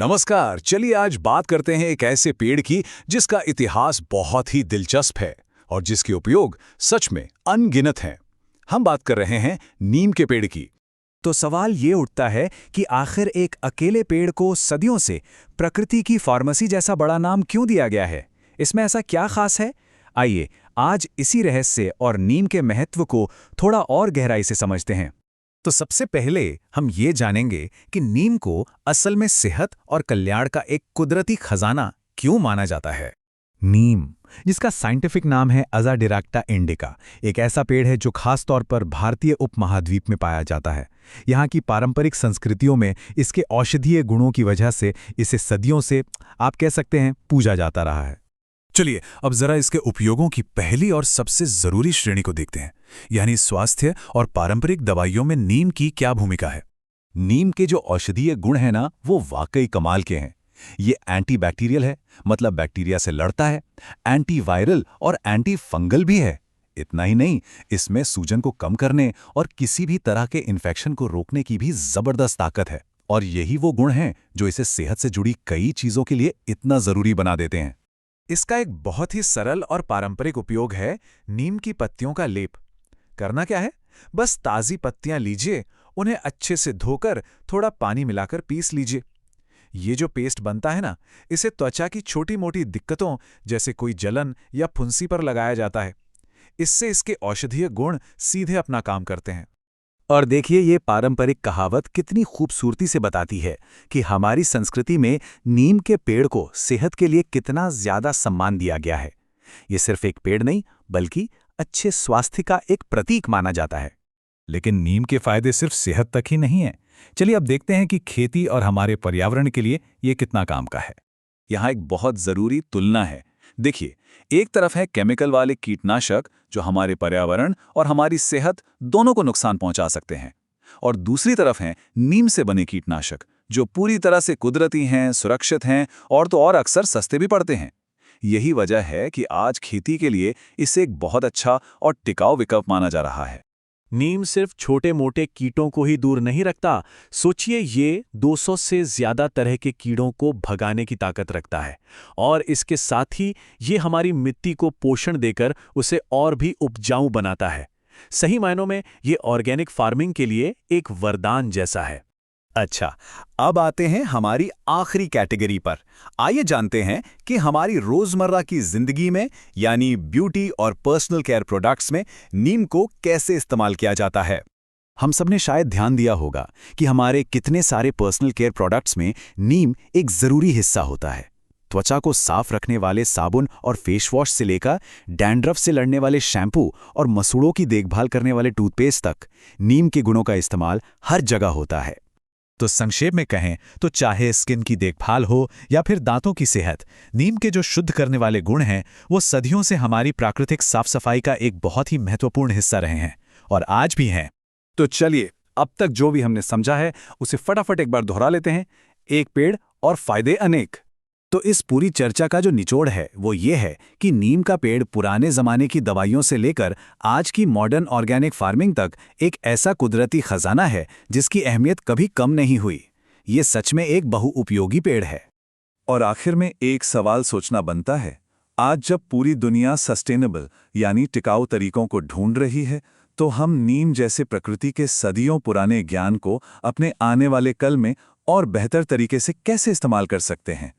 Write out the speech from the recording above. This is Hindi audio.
नमस्कार। चलिए आज बात करते हैं एक ऐसे पेड़ की जिसका इतिहास बहुत ही दिलचस्प है और जिसके उपयोग सच में अनगिनत हैं। हम बात कर रहे हैं नीम के पेड़ की। तो सवाल ये उठता है कि आखिर एक अकेले पेड़ को सदियों से प्रकृति की फार्मेसी जैसा बड़ा नाम क्यों दिया गया है? इसमें ऐसा क्या खास है? आइए आज इसी रहस्य और नीम के महत्व को थोड़ा और गहराई से समझते हैं। तो सबसे पहले हम ये जानेंगे कि नीम को असल में सेहत और कल्याण का एक कुदरती खजाना क्यों माना जाता है। नीम, जिसका साइंटिफिक नाम है अजाडिराक्टा इंडिका, एक ऐसा पेड़ है जो खास तौर पर भारतीय उपमहाद्वीप में पाया जाता है। यहाँ की पारंपरिक संस्कृतियों में इसके औषधीय गुणों की वजह से इसे सदियों से, आप कह सकते हैं, पूजा जाता रहा है। चलिए अब जरा इसके उपयोगों की पहली और सबसे जरूरी श्रेणी को देखते हैं, यानी स्वास्थ्य और पारंपरिक दवाइयों में नीम की क्या भूमिका है। नीम के जो औषधीय गुण हैं ना, वो वाकई कमाल के हैं। ये एंटीबैक्टीरियल है, मतलब बैक्टीरिया से लड़ता है, एंटीवायरल और एंटी फंगल भी है। इतना ही नहीं, इसमें सूजन को कम करने और किसी भी तरह के इन्फेक्शन को रोकने की भी जबरदस्त ताकत है। और यही वो गुण हैं जो इसे सेहत से जुड़ी कई चीजों के लिए इतना जरूरी बना देते हैं। इसका एक बहुत ही सरल और पारंपरिक उपयोग है नीम की पत्तियों का लेप। करना क्या है, बस ताज़ी पत्तियां लीजिए, उन्हें अच्छे से धोकर थोड़ा पानी मिलाकर पीस लीजिए। ये जो पेस्ट बनता है ना, इसे त्वचा की छोटी मोटी दिक्कतों जैसे कोई जलन या फुंसी पर लगाया जाता है। इससे इसके औषधीय गुण सीधे अपना काम करते हैं। और देखिए, ये पारंपरिक कहावत कितनी खूबसूरती से बताती है कि हमारी संस्कृति में नीम के पेड़ को सेहत के लिए कितना ज्यादा सम्मान दिया गया है। ये सिर्फ एक पेड़ नहीं, बल्कि अच्छे स्वास्थ्य का एक प्रतीक माना जाता है। लेकिन नीम के फायदे सिर्फ सेहत तक ही नहीं हैं। चलिए अब देखते हैं कि खेती और हमारे पर्यावरण के लिए ये कितना काम का है। यहाँ एक बहुत जरूरी तुलना है। देखिए, एक तरफ है केमिकल वाले कीटनाशक जो हमारे पर्यावरण और हमारी सेहत दोनों को नुकसान पहुंचा सकते हैं, और दूसरी तरफ हैं नीम से बने कीटनाशक जो पूरी तरह से कुदरती हैं, सुरक्षित हैं और तो और अक्सर सस्ते भी पड़ते हैं। यही वजह है कि आज खेती के लिए इसे एक बहुत अच्छा और टिकाऊ विकल्प माना जा रहा है। नीम सिर्फ छोटे मोटे कीटों को ही दूर नहीं रखता, सोचिए ये 200 से ज्यादा तरह के कीड़ों को भगाने की ताकत रखता है। और इसके साथ ही ये हमारी मिट्टी को पोषण देकर उसे और भी उपजाऊ बनाता है। सही मायनों में ये ऑर्गेनिक फार्मिंग के लिए एक वरदान जैसा है। अच्छा, अब आते हैं हमारी आखिरी कैटेगरी पर। आइए जानते हैं कि हमारी रोजमर्रा की जिंदगी में, यानी ब्यूटी और पर्सनल केयर प्रोडक्ट्स में, नीम को कैसे इस्तेमाल किया जाता है। हम सबने शायद ध्यान दिया होगा कि हमारे कितने सारे पर्सनल केयर प्रोडक्ट्स में नीम एक जरूरी हिस्सा होता है। त्वचा को साफ रखने वाले साबुन और फेस वॉश से लेकर डैंड्रफ से लड़ने वाले शैम्पू और मसूड़ों की देखभाल करने वाले टूथपेस्ट तक, नीम के गुणों का इस्तेमाल हर जगह होता है। तो संक्षेप में कहें तो चाहे स्किन की देखभाल हो या फिर दांतों की सेहत, नीम के जो शुद्ध करने वाले गुण हैं वो सदियों से हमारी प्राकृतिक साफ सफाई का एक बहुत ही महत्वपूर्ण हिस्सा रहे हैं और आज भी हैं। तो चलिए अब तक जो भी हमने समझा है उसे फटाफट एक बार दोहरा लेते हैं। एक पेड़ और फायदे अनेक। तो इस पूरी चर्चा का जो निचोड़ है वो ये है कि नीम का पेड़ पुराने ज़माने की दवाइयों से लेकर आज की मॉडर्न ऑर्गेनिक फार्मिंग तक एक ऐसा कुदरती खजाना है जिसकी अहमियत कभी कम नहीं हुई। ये सच में एक बहुउपयोगी पेड़ है। और आखिर में एक सवाल सोचना बनता है, आज जब पूरी दुनिया सस्टेनेबल यानी टिकाऊ तरीकों को ढूंढ रही है, तो हम नीम जैसे प्रकृति के सदियों पुराने ज्ञान को अपने आने वाले कल में और बेहतर तरीके से कैसे इस्तेमाल कर सकते हैं।